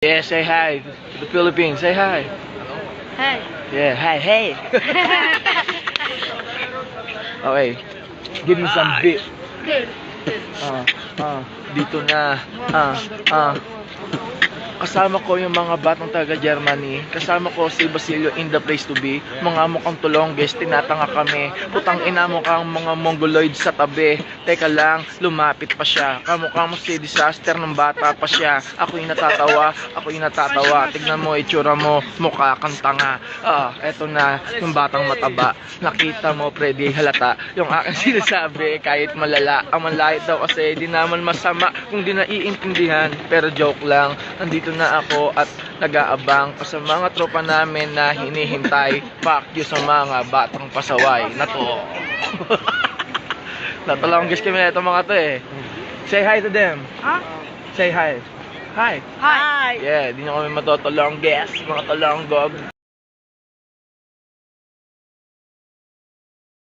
Yeah, say hi to the Philippines. Say hi. Hi. Yeah, hi, hey. Okay, give me some beat. Dito na. Kasama ko yung mga batang taga Germany. Kasama ko si Basilio in the place to be. Mga mukhang tulongges, tinatanga kami. Putang ina mo kang mga mongoloid sa tabi. Teka lang, lumapit pa siya. Kamukha mo si disaster ng bata pa siya. Ako yung natatawa. Tignan mo, itsura mo, mukha kang tanga. Eto na, yung batang mataba. Nakita mo, Freddy, halata. Yung aking sinasabi, kahit malala. Ang manlait daw kasi, di naman masama kung di naiintindihan. Pero joke lang, nandito na ako at nag-aabang pa sa mga tropa namin na hinihintay. Fuck you sa mga batang pasaway na to. Natalong guys kami na itong mga to eh. Say hi to them. Huh? Say hi. Hi. Hi. Yeah, di nyo kami matutulong guys, mga talonggog.